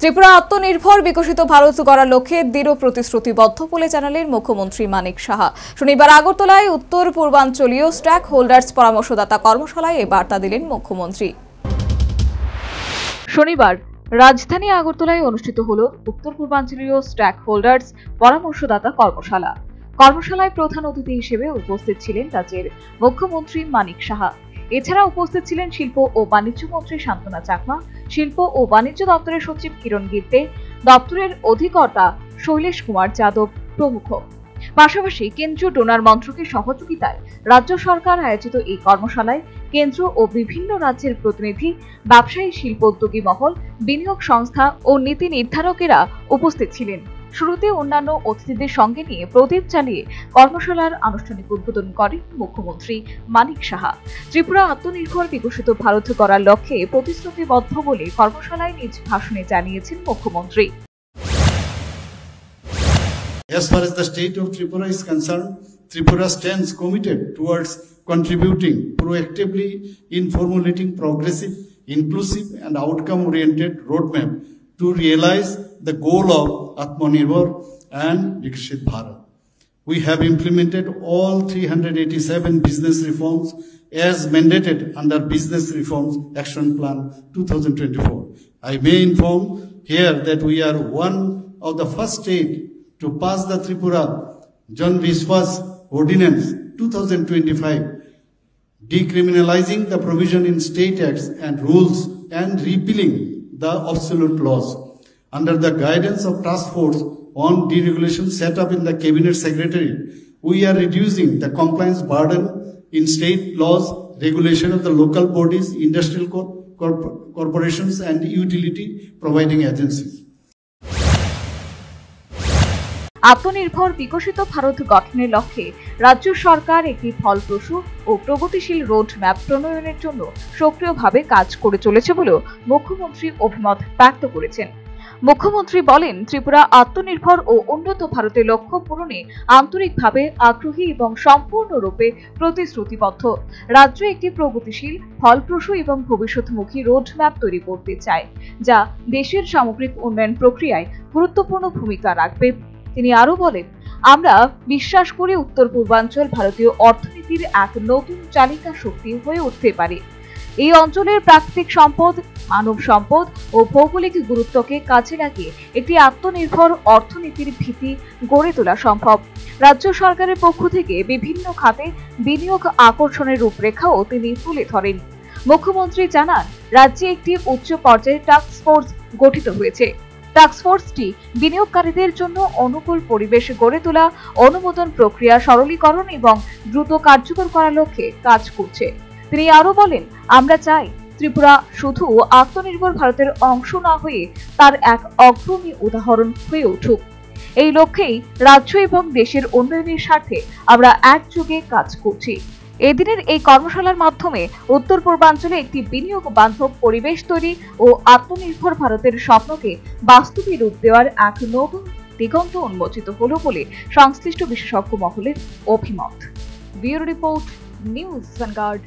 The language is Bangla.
ত্রিপুরা আত্মনির্ভর বিকশিত ভারত গড়ার লক্ষ্যে দৃঢ় প্রতিশ্রুতিবদ্ধ বলে জানালেন মুখ্যমন্ত্রী মানিক সাহা। শনিবার আগরতলায় উত্তর পূর্বাঞ্চলীয় স্টেক হোল্ডার্স পরামর্শদাতা কর্মশালায় এই বার্তা দিলেন মুখ্যমন্ত্রী। শনিবার রাজধানী আগরতলায় অনুষ্ঠিত হল উত্তর পূর্বাঞ্চলীয় স্টেক হোল্ডার্স পরামর্শদাতা কর্মশালা। কর্মশালায় প্রধান অতিথি হিসেবে উপস্থিত ছিলেন রাজ্যের মুখ্যমন্ত্রী মানিক সাহা। এছাড়া উপস্থিত ছিলেন শিল্প ও বাণিজ্য মন্ত্রী শান্তনা চাকমা, শিল্প ও বাণিজ্য দপ্তরের সচিব কিরণ গিত্তে, দপ্তরের অধিকর্তা শৈলেশ কুমার যাদব প্রমুখ। পাশাপাশি কেন্দ্রীয় ডোনার মন্ত্রকের সহযোগিতায় রাজ্য সরকার আয়োজিত এই কর্মশালায় কেন্দ্র ও বিভিন্ন রাজ্যের প্রতিনিধি, ব্যবসায়ী, শিল্পোদ্যোগী মহল, বিনিয়োগ সংস্থা ও নীতি নির্ধারকেরা উপস্থিত ছিলেন। শুরুতে অন্যান্য অতিথিদের সঙ্গে নিয়ে প্রদীপ জ্বালিয়ে কর্মশালার আনুষ্ঠানিক উদ্বোধন করেন মুখ্যমন্ত্রী মানিক সাহা। ত্রিপুরা আত্মনির্ভর বিকশিত ভারত গড়ার লক্ষ্যে প্রতিশ্রুতিবদ্ধ বলে কর্মশালায় নিজ ভাষণে জানিয়েছেন মুখ্যমন্ত্রী। As far as the state of Tripura is concerned, Tripura stands committed towards contributing proactively in formulating progressive, inclusive and outcome-oriented roadmap to realize the goal of Atmanirbhar and Viksit Bharat. We have implemented all 387 business reforms as mandated under Business Reforms Action Plan 2024. I may inform here that we are one of the first state to pass the Tripura Jan Vishwas Ordinance 2025, decriminalizing the provision in state acts and rules and repealing the obsolete laws. Under the guidance of Task Force on Deregulation set up in the Cabinet Secretariat, we are reducing the compliance burden in state laws, regulation of the local bodies, industrial corporations and utility providing agencies. আত্মনির্ভর বিকশিত ভারত গঠনের লক্ষ্যে রাজ্য সরকার একটি ফলপ্রসূ ও প্রগতিশীল রোড ম্যাপ প্রণয়নের জন্য সক্রিয়ভাবে কাজ করে চলেছে বলেও মুখ্যমন্ত্রী অভিমত ব্যক্ত করেছেন। মুখ্যমন্ত্রী বলেন, ত্রিপুরা আত্মনির্ভর ও উন্নত ভারতের লক্ষ্য পূরণে আন্তরিকভাবে আগ্রহী এবং সম্পূর্ণরূপে প্রতিশ্রুতিবদ্ধ। রাজ্য একটি প্রগতিশীল, ফলপ্রসূ এবং ভবিষ্যৎমুখী রোড ম্যাপ তৈরি করতে চায়, যা দেশের সামগ্রিক উন্নয়ন প্রক্রিয়ায় গুরুত্বপূর্ণ ভূমিকা রাখবে। তিনি আরো বলেন, আমরা বিশ্বাস করি উত্তর পূর্বাঞ্চল ভারতীয় অর্থনীতির এক নতুন চালিকা শক্তি হয়ে উঠতে পারে। এই অঞ্চলের প্রাকৃতিক সম্পদ, মানব সম্পদ ও ভৌগোলিক গুরুত্বকে কাজে লাগিয়ে একটি আত্মনির্ভর অর্থনীতির ভিত্তি গড়ে তোলা সম্ভব। রাজ্য সরকারের পক্ষ থেকে বিভিন্ন খাতে বিনিয়োগ আকর্ষণের রূপরেখাও তিনি তুলে ধরেন। মুখ্যমন্ত্রী জানান, রাজ্যে একটি উচ্চ পর্যায়ের টাস্ক ফোর্স গঠিত হয়েছে। টাস্কফোর্সটি বিনিয়োগকারীদের জন্য অনুকূল পরিবেশ গড়ে তোলা, অনুমোদন প্রক্রিয়া সরলীকরণ এবং দ্রুত কার্যকর করার লক্ষ্যে কাজ করছে। তিনি আরো বলেন, আমরা চাই ত্রিপুরা শুধু আত্মনির্ভর ভারতের অংশ না হয়ে তার এক অগ্রণী উদাহরণ হয়ে উঠুক। এই লক্ষ্যেই রাজ্য এবং দেশের উন্নয়নের স্বার্থে আমরা একযোগে কাজ করছি। এদিনের এই কর্মশালার মাধ্যমে উত্তর পূর্বাঞ্চলে একটি বিনিয়োগ বান্ধব পরিবেশ তৈরি ও আত্মনির্ভর ভারতের স্বপ্নকে বাস্তবে রূপ দেওয়ার এক নতুন দিগন্ত উন্মোচিত হলো বলে সংশ্লিষ্ট বিশেষজ্ঞ মহলের অভিমত। Bureau report, news vanguard.